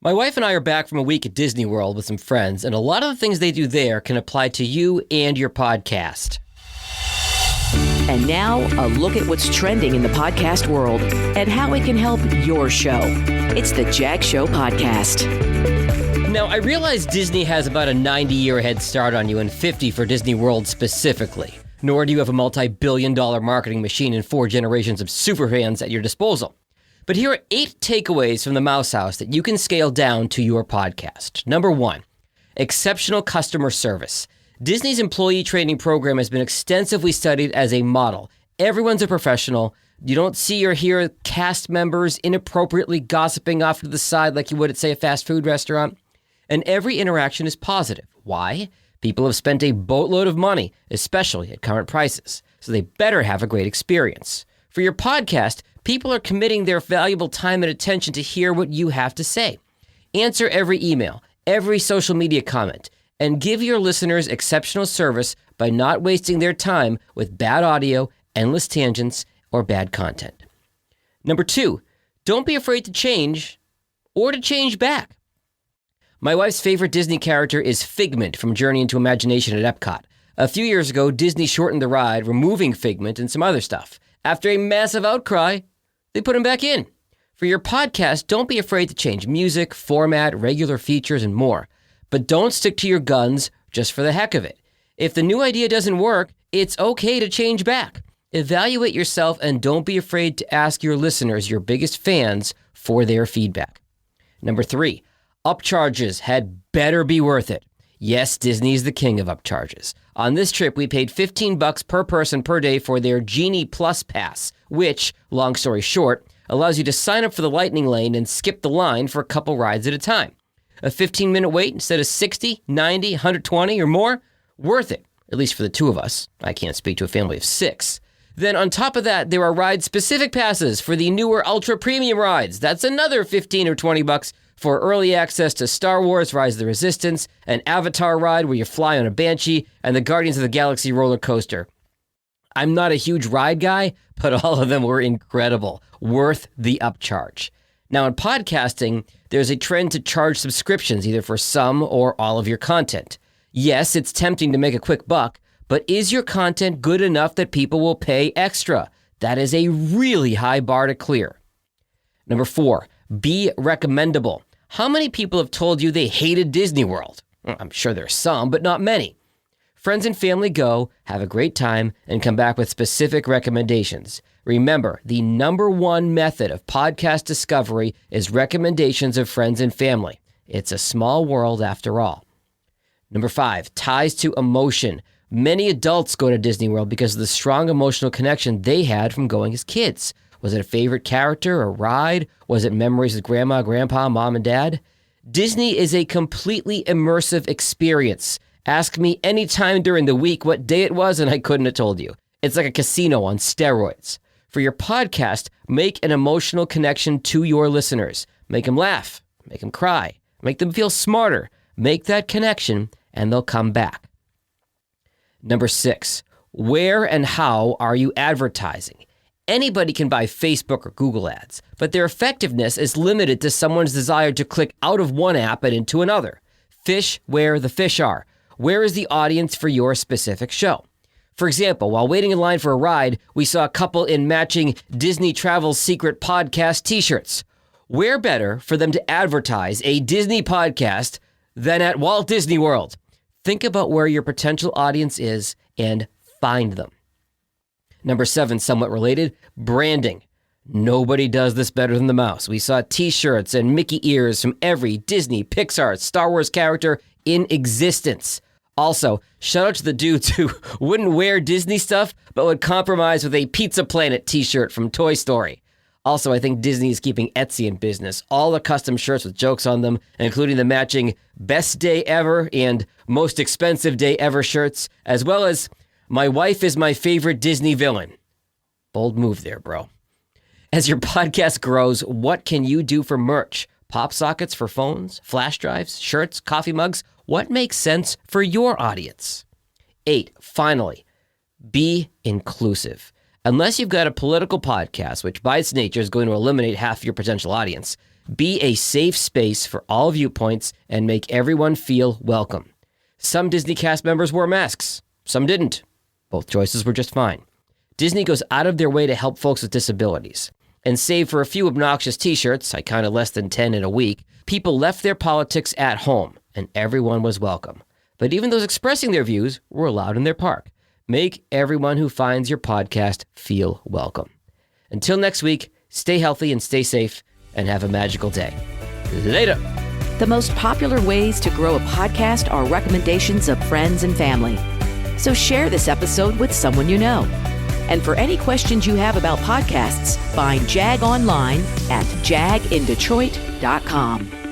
My wife and I are back from a week at Disney World with some friends, and a lot of the things they do there can apply to you and your podcast. And now, a look at what's trending in the podcast world and how it can help your show. It's the Jag Show Podcast. Now, I realize Disney has about a 90-year head start on you and 50 for Disney World specifically. Nor do you have a multi-billion-dollar marketing machine and 4 generations of superfans at your disposal. But here are 8 takeaways from the Mouse House that you can scale down to your podcast. Number 1, exceptional customer service. Disney's employee training program has been extensively studied as a model. Everyone's a professional. You don't see or hear cast members inappropriately gossiping off to the side like you would at, say, a fast food restaurant. And every interaction is positive. Why? People have spent a boatload of money, especially at current prices, so they better have a great experience. For your podcast, people are committing their valuable time and attention to hear what you have to say. Answer every email, every social media comment, and give your listeners exceptional service by not wasting their time with bad audio, endless tangents, or bad content. Number 2, don't be afraid to change or to change back. My wife's favorite Disney character is Figment from Journey into Imagination at Epcot. A few years ago, Disney shortened the ride, removing Figment and some other stuff. After a massive outcry, they put him back in. For your podcast, don't be afraid to change music, format, regular features, and more. But don't stick to your guns just for the heck of it. If the new idea doesn't work, it's okay to change back. Evaluate yourself and don't be afraid to ask your listeners, your biggest fans, for their feedback. Number 3, Upcharges had better be worth it. Yes, Disney's the king of upcharges. On this trip, we paid $15 per person per day for their Genie Plus Pass, which, long story short, allows you to sign up for the Lightning Lane and skip the line for a couple rides at a time. A 15-minute wait instead of 60, 90, 120 or more? Worth it, at least for the 2 of us. I can't speak to a family of 6. Then on top of that, there are ride-specific passes for the newer ultra-premium rides. That's another $15 or $20 for early access to Star Wars Rise of the Resistance, an Avatar ride where you fly on a Banshee, and the Guardians of the Galaxy roller coaster. I'm not a huge ride guy, but all of them were incredible. Worth the upcharge. Now in podcasting, there's a trend to charge subscriptions either for some or all of your content. Yes, it's tempting to make a quick buck, but is your content good enough that people will pay extra? That is a really high bar to clear. Number 4, be recommendable. How many people have told you they hated Disney World? I'm sure there's some, but not many. Friends and family go, have a great time, and come back with specific recommendations. Remember, the number 1 method of podcast discovery is recommendations of friends and family. It's a small world after all. Number 5, ties to emotion. Many adults go to Disney World because of the strong emotional connection they had from going as kids. Was it a favorite character, a ride? Was it memories with grandma, grandpa, mom, and dad? Disney is a completely immersive experience. Ask me any time during the week what day it was, and I couldn't have told you. It's like a casino on steroids. For your podcast, make an emotional connection to your listeners. Make them laugh, make them cry, make them feel smarter. Make that connection, and they'll come back. Number 6, where and how are you advertising? Anybody can buy Facebook or Google ads, but their effectiveness is limited to someone's desire to click out of one app and into another. Fish where the fish are. Where is the audience for your specific show? For example, while waiting in line for a ride, we saw a couple in matching Disney Travel's Secret Podcast t-shirts. Where better for them to advertise a Disney podcast than at Walt Disney World? Think about where your potential audience is and find them. Number 7, somewhat related, branding. Nobody does this better than the Mouse. We saw t-shirts and Mickey ears from every Disney, Pixar, Star Wars character in existence. Also, shout out to the dudes who wouldn't wear Disney stuff, but would compromise with a Pizza Planet t-shirt from Toy Story. Also, I think Disney is keeping Etsy in business. All the custom shirts with jokes on them, including the matching Best Day Ever and Most Expensive Day Ever shirts, as well as My Wife is My Favorite Disney Villain. Bold move there, bro. As your podcast grows, what can you do for merch? Pop sockets for phones, flash drives, shirts, coffee mugs? What makes sense for your audience? 8, finally, be inclusive. Unless you've got a political podcast, which by its nature is going to eliminate half your potential audience, Be a safe space for all viewpoints and make everyone feel welcome. Some Disney cast members wore masks. Some didn't. Both choices were just fine. Disney goes out of their way to help folks with disabilities. And save for a few obnoxious t-shirts, I counted less than 10 in a week, people left their politics at home, and everyone was welcome. But even those expressing their views were allowed in their park. Make everyone who finds your podcast feel welcome. Until next week, stay healthy and stay safe, and have a magical day. Later. The most popular ways to grow a podcast are recommendations of friends and family. So share this episode with someone you know. And for any questions you have about podcasts, find Jag online at jagindetroit.com.